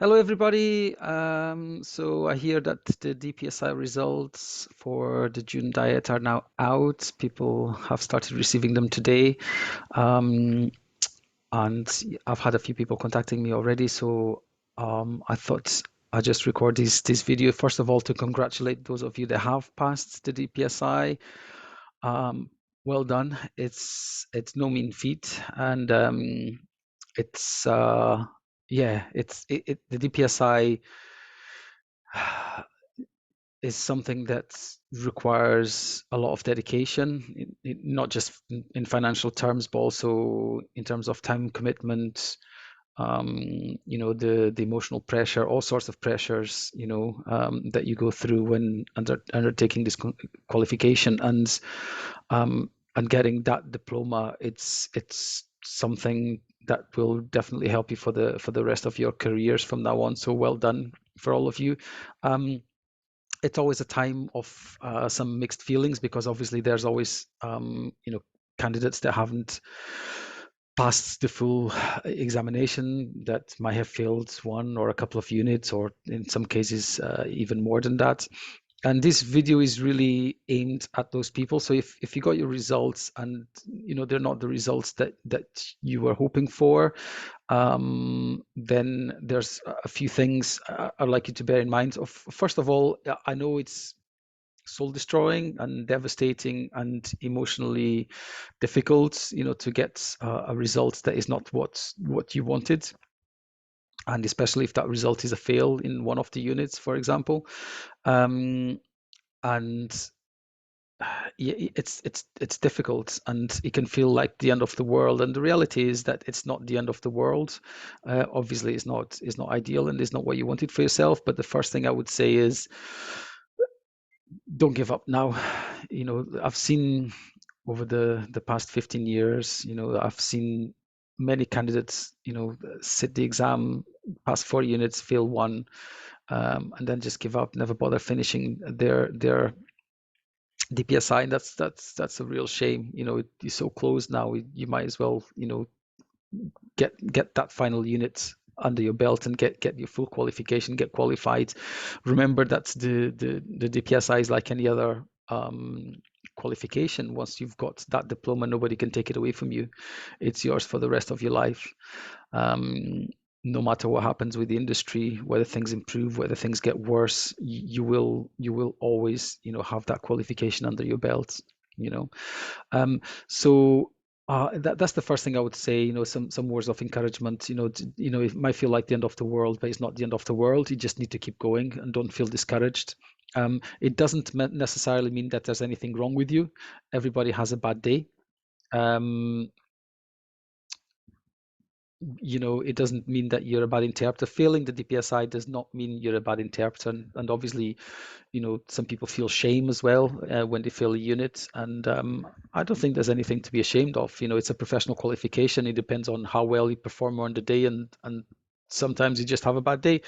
Hello, everybody. So I hear that the DPSI results for the June diet are now out. People have started receiving them today. Um, and I've had a few people contacting me already. So I thought I'd just record this video, first of all, to congratulate those of you that have passed the DPSI. Um, well done. It's no mean feat. And it's yeah, the DPSI is something that requires a lot of dedication, not just in financial terms, but also in terms of time commitment. The emotional pressure, all sorts of pressures, that you go through when undertaking this qualification, and getting that diploma. It's something that will definitely help you for the rest of your careers from now on. So well done for all of you. It's always a time of some mixed feelings, because obviously there's always candidates that haven't passed the full examination, that might have failed one or a couple of units, or in some cases even more than that. And this video is really aimed at those people. So if you got your results and they're not the results that you were hoping for, then there's a few things I'd like you to bear in mind. First of all, I know it's soul destroying and devastating and emotionally difficult, to get a result that is not what you wanted, and especially if that result is a fail in one of the units, for example. And yeah, it's difficult, and it can feel like the end of the world. And the reality is that it's not the end of the world. Obviously, it's not ideal, and it's not what you wanted for yourself. But the first thing I would say is, don't give up now. I've seen over the past 15 years, I've seen many candidates, sit the exam, pass 4 units, fail one, and then just give up, never bother finishing their DPSI. And that's a real shame. You're so close now. You might as well, get that final unit under your belt and get your full qualification, get qualified. Remember that the DPSI is like any other qualification. Once you've got that diploma, nobody can take it away from you. It's yours for the rest of your life. No matter what happens with the industry, whether things improve, whether things get worse, you will always have that qualification under your belt. So that's the first thing I would say. Some words of encouragement. It might feel like the end of the world, but it's not the end of the world. You just need to keep going and don't feel discouraged. It doesn't necessarily mean that there's anything wrong with you. Everybody has a bad day. It doesn't mean that you're a bad interpreter. Failing the DPSI does not mean you're a bad interpreter. And obviously, some people feel shame as well when they fail a unit. And I don't think there's anything to be ashamed of. It's a professional qualification. It depends on how well you perform on the day. And sometimes you just have a bad day.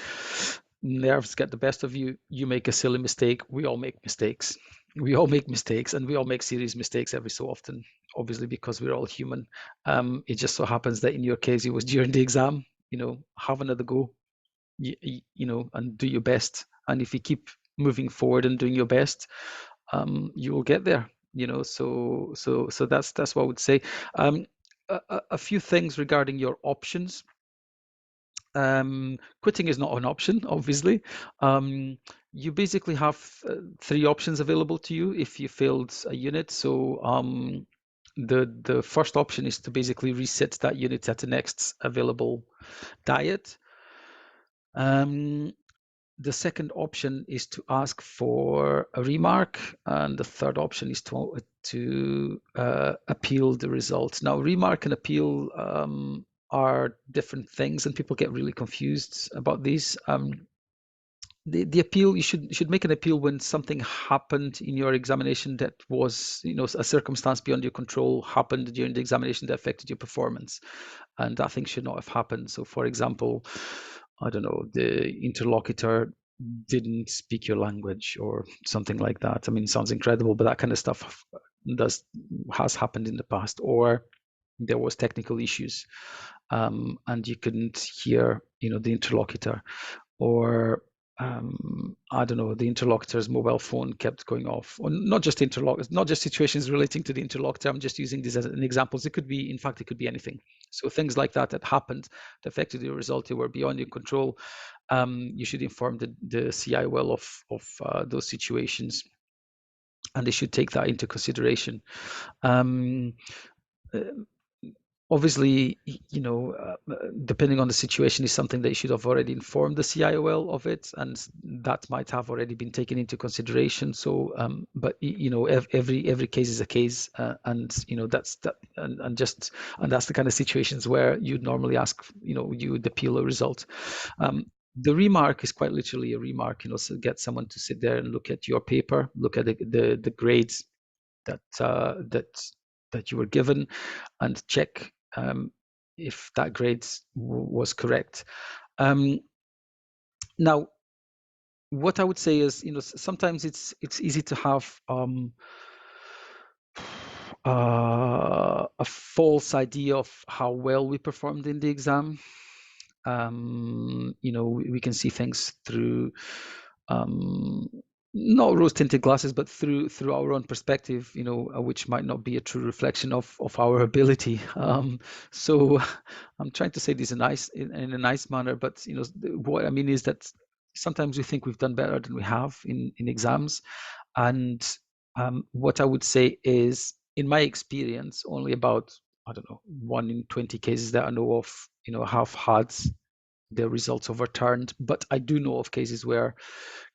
Nerves get the best of you. You make a silly mistake. We all make mistakes. We all make mistakes, and we all make serious mistakes every so often, obviously, because we're all human. It just so happens that in your case, it was during the exam. Have another go, and do your best. And if you keep moving forward and doing your best, you will get there. So that's what I would say. A few things regarding your options. Quitting is not an option, obviously. You basically have 3 options available to you if you failed a unit. So the first option is to basically reset that unit at the next available diet. The second option is to ask for a remark, and the third option is to appeal the results. Now, remark and appeal are different things, and people get really confused about these. The appeal, you should make an appeal when something happened in your examination that was, a circumstance beyond your control happened during the examination that affected your performance, and that thing should not have happened. So, for example, I don't know, the interlocutor didn't speak your language or something like that. I mean, it sounds incredible, but that kind of stuff has happened in the past. Or there was technical issues. and you couldn't hear, the interlocutor, or I don't know, the interlocutor's mobile phone kept going off, or not just not just situations relating to the interlocutor. I'm just using this as an example. It could be, in fact, it could be anything. So things like that happened, that affected your result, they were beyond your control. You should inform the CIOL of those situations, and they should take that into consideration. Um, uh, Obviously, depending on the situation, is something that you should have already informed the CIOL of it, and that might have already been taken into consideration. So, but every case is a case, and that's that, and that's the kind of situations where you'd normally ask, you would appeal a result. The remark is quite literally a remark, so get someone to sit there and look at your paper, look at the grades that you were given, and check if that grade was correct. Now, what I would say is, sometimes it's easy to have a false idea of how well we performed in the exam. We can see things through not rose-tinted glasses, but through our own perspective, which might not be a true reflection of our ability. So I'm trying to say this in a nice manner, but what I mean is that sometimes we think we've done better than we have in exams, and what I would say is, in my experience, only about, I don't know, 1 in 20 cases that I know of, have had their results overturned. But I do know of cases where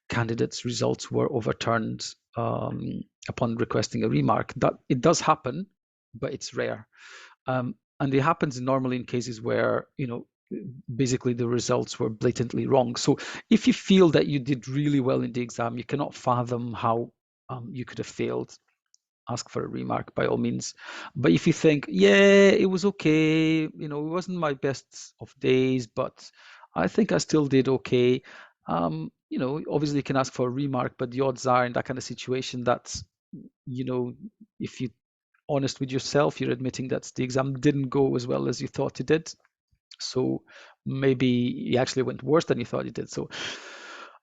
candidates' results were overturned upon requesting a remark. That it does happen, but it's rare. And it happens normally in cases where, basically the results were blatantly wrong. So if you feel that you did really well in the exam, you cannot fathom how you could have failed, ask for a remark by all means. But if you think, yeah, it was okay, it wasn't my best of days, but I think I still did okay. Obviously you can ask for a remark, but the odds are in that kind of situation that, if you're honest with yourself, you're admitting that the exam didn't go as well as you thought it did. So maybe it actually went worse than you thought it did. So,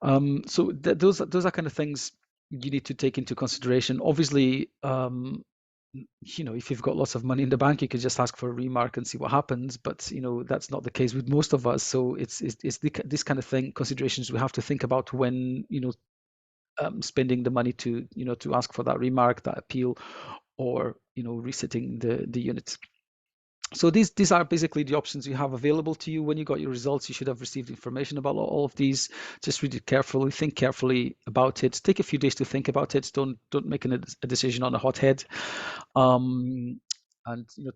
those are kind of things you need to take into consideration. Obviously, if you've got lots of money in the bank, you could just ask for a remark and see what happens. But that's not the case with most of us. So it's this kind of considerations we have to think about when spending the money to to ask for that remark, that appeal, or resitting the unit. So these are basically the options you have available to you. When you got your results, you should have received information about all of these. Just read it carefully, think carefully about it. Take a few days to think about it. Don't make a decision on a hot head. And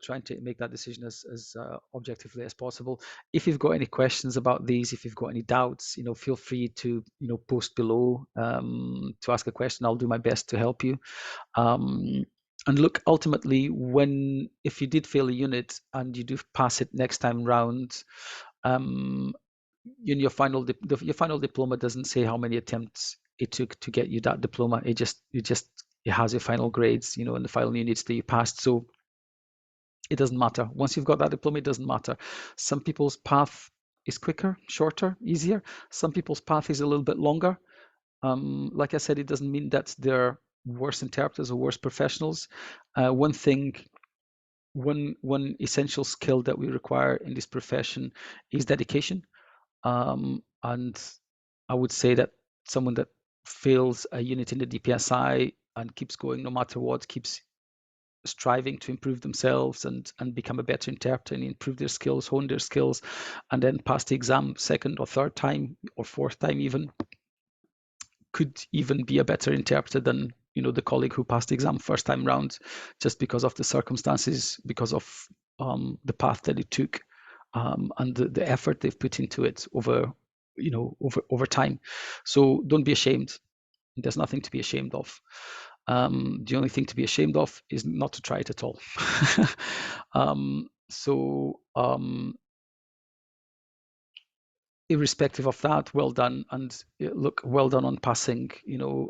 trying to make that decision as objectively as possible. If you've got any questions about these, if you've got any doubts, feel free to post below to ask a question. I'll do my best to help you. And look, ultimately, if you did fail a unit and you do pass it next time round, in your final diploma doesn't say how many attempts it took to get you that diploma. It has your final grades, and the final units that you passed. So it doesn't matter. Once you've got that diploma, it doesn't matter. Some people's path is quicker, shorter, easier. Some people's path is a little bit longer. Like I said, it doesn't mean that they're worse interpreters or worse professionals. One essential skill that we require in this profession is dedication. And I would say that someone that fails a unit in the DPSI and keeps going no matter what, keeps striving to improve themselves and become a better interpreter and improve their skills, hone their skills, and then pass the exam second or third time or fourth time even, could even be a better interpreter than the colleague who passed the exam first time round, just because of the circumstances, because of the path that it took, and the effort they've put into it over time. So don't be ashamed. There's nothing to be ashamed of. The only thing to be ashamed of is not to try it at all. Irrespective of that, well done. And look, well done on passing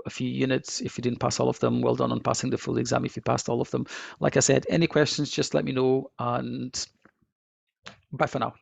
a few units. If you didn't pass all of them, well done on passing the full exam if you passed all of them. Like I said, any questions, just let me know, and Bye for now.